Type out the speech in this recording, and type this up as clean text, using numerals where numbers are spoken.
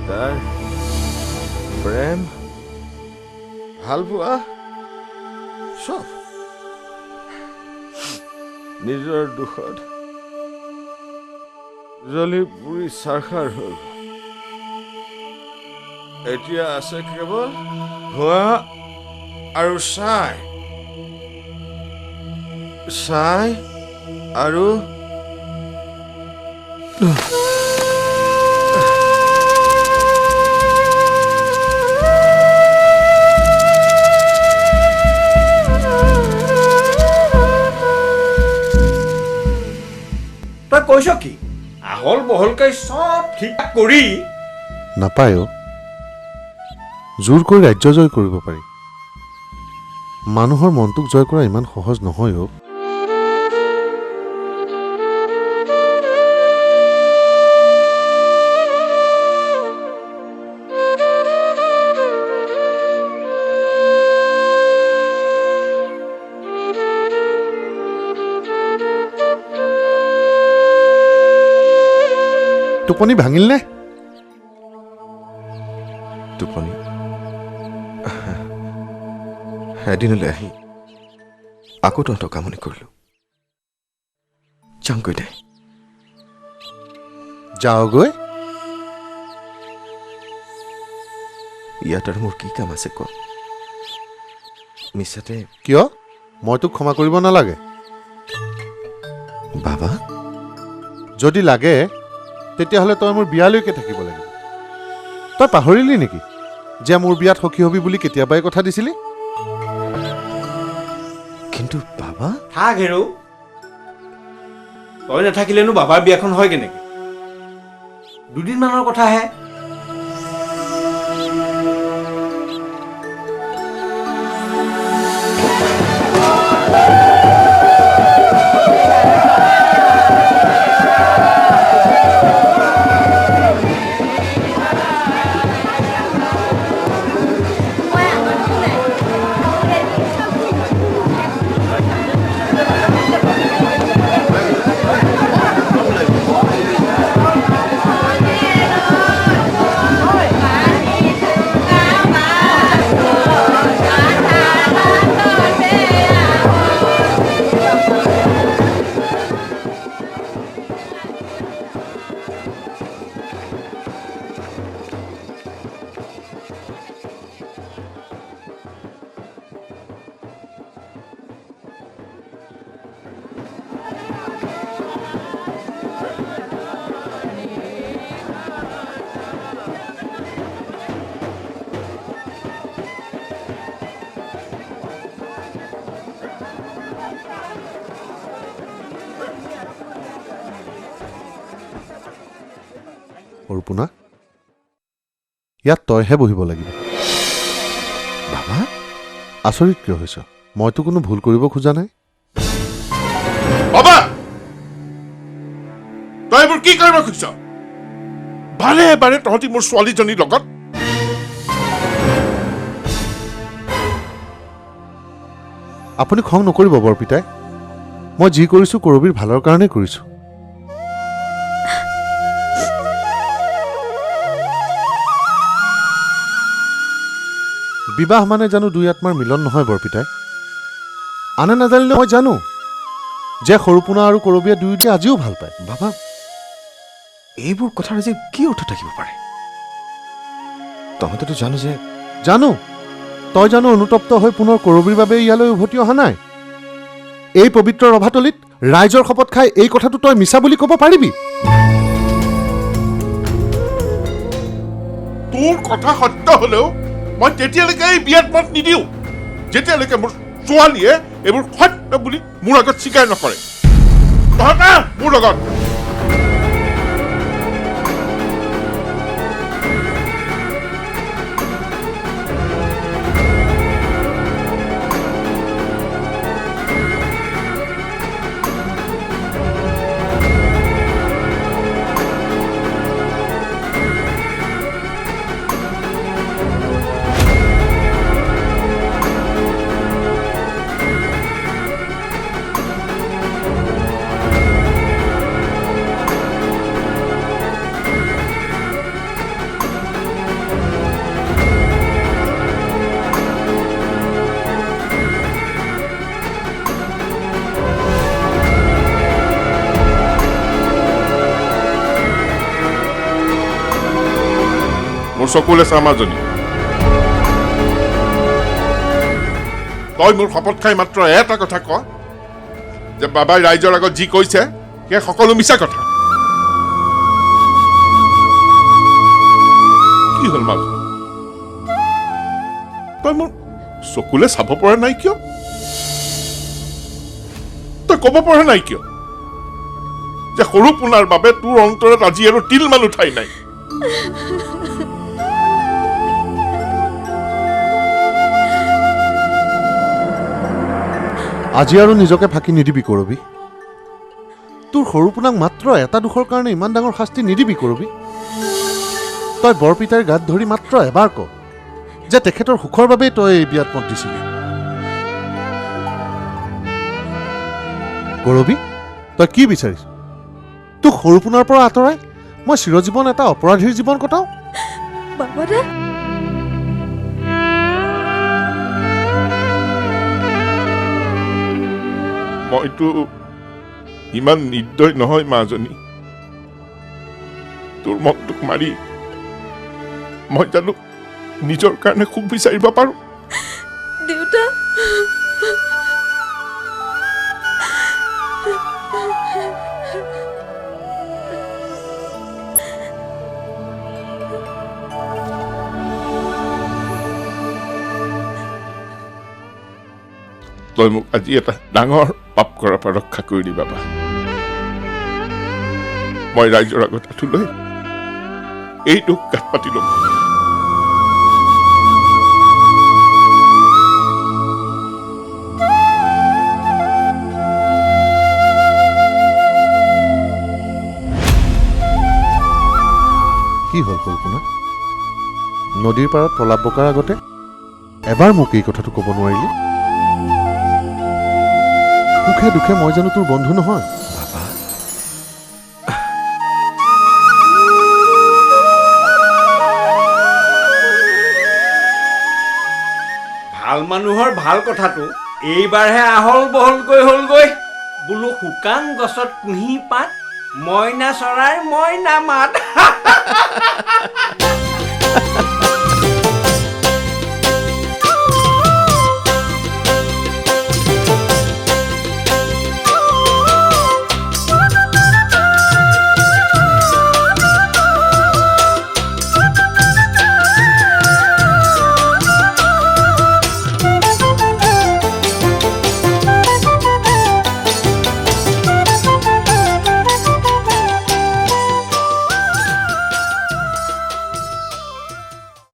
তাৰ প্ৰেম ভাল পোৱা চব নিজৰ দুখত জ্বলি পুৰি চাৰখাৰ হ'ল। এতিয়া আছে কেৱল ধোঁৱা আৰু ছাই আৰু তই কৈছ কি আহল বহলকৈ চব ঠিক কৰি নাপায় জোৰ কৰি ৰাজ্য জয় কৰিব পাৰি মানুহৰ মনটোক জয় কৰা ইমান সহজ নহয় অ' টোপনি ভাঙিল নে টোপনি এদিনলৈ আহি আকৌ তহঁতক কামনি কৰিলো যাওঁগৈ দে যাওগৈ ইয়াত আৰু মোৰ কি কাম আছে ক মিছাতে কিয় মই তোক ক্ষমা কৰিব নালাগে বাবা যদি লাগে তেতিয়াহ'লে তই মোৰ বিয়ালৈকে থাকিব লাগিব তই পাহৰিলি নেকি যে মোৰ বিয়াত সখী হবি বুলি কেতিয়াবাই কথা দিছিলি কিন্তু বাবা থাক হেৰৌ তই নাথাকিলেনো বাবাৰ বিয়াখন হয় কেনেকে দুদিনমানৰ কথাহে অৰ্পণা ইয়াত তইহে বহিব লাগিব বাবা আচৰিত কিয় হৈছ মইতো কোনো ভুল কৰিব খোজা নাই বাবা তই এইবোৰ কি কৰিব খুজিছ বাৰে বাৰে তহঁতি মোৰ ছোৱালীজনীৰ লগত আপুনি খং নকৰিব বৰপিতাই মই যি কৰিছোঁ কৰবীৰ ভালৰ কাৰণে কৰিছোঁ বিবাহ মানে জানো দুই আত্মাৰ মিলন নহয় বৰপিতাই আনে নাজানিলে মই জানো যে সৰুপোনা আৰু কৰবীয়ে দুয়োটি আজিও ভাল পায় বাবা এইবোৰ কথাৰ যে কি অৰ্থ থাকিব পাৰে তহঁতেতো জানো যে জানো তই জানো অনুতপ্ত হৈ পুনৰ কৰবীৰ বাবে ইয়ালৈ উভতি অহা নাই এই পবিত্ৰ ৰভাতলিত ৰাইজৰ শপত খাই এই কথাটো তই মিছা বুলি ক'ব পাৰিবি তোৰ কথা সত্য হলেও মই তেতিয়ালৈকে এই বিয়াত মত নিদিওঁ যেতিয়ালৈকে মোৰ ছোৱালীয়ে এইবোৰ সত্য বুলি মোৰ আগত স্বীকাৰ নকৰে তহঁত মোৰ লগত মোৰ চকুলে চা মাজনী তই মোৰ শপত খাই মাত্ৰ এটা কথা ক যে বাবাই ৰাইজৰ আগত যি কৈছে সেয়া সকলো মিছা কথা কি হ'ল মাজনী তই মোৰ চকুলে চাব পৰা নাই কিয় তই ক'ব পৰা নাই কিয় যে সৰু পোনাৰ বাবে তোৰ অন্তৰত আজি আৰু তিল মান উঠাই নাই আজি আৰু নিজকে ফাঁকি নিদিবি কৰবি তোৰ সৰু পোনাক মাত্ৰ এটা দুখৰ কাৰণে ইমান ডাঙৰ শাস্তি নিদিবি কৰবি তই বৰপিতাৰ গাত ধৰি মাত্ৰ এবাৰ ক যে তেখেতৰ সুখৰ বাবেই তই এই বিয়াত মত দিছিলি কৰবি তই কি বিচাৰিছ তোক সৰু পোনাৰ পৰা আঁতৰাই মই চিৰজীৱন এটা অপৰাধীৰ জীৱন কটাওঁ বাবাদা মইতো ইমান নিৰ্দয় নহয় মাজনী তোৰ মনটোক মাৰি মই জানো নিজৰ কাৰণে সুখ বিচাৰিব পাৰো দেউতা তই মোক আজি এটা ডাঙৰ পাপ কৰাৰ পৰা ৰক্ষা কৰি দি বাবা মই ৰাইজৰ আগত আঁঠু লৈ এইটো গাত পাতি ল'ম কি হ'ল কল্পনা নদীৰ পাৰত প্ৰলাপ বকাৰ আগতে এবাৰ মোক এই কথাটো ক'ব নোৱাৰিলি সুখে দুখে মই জানো তোৰ বন্ধু নহয় ভাল মানুহৰ ভাল কথাটো এইবাৰহে আহল বহলকৈ হ'লগৈ বোলো শুকান গছত কুঁহি পাত মইনা চৰাইৰ মইনা মাত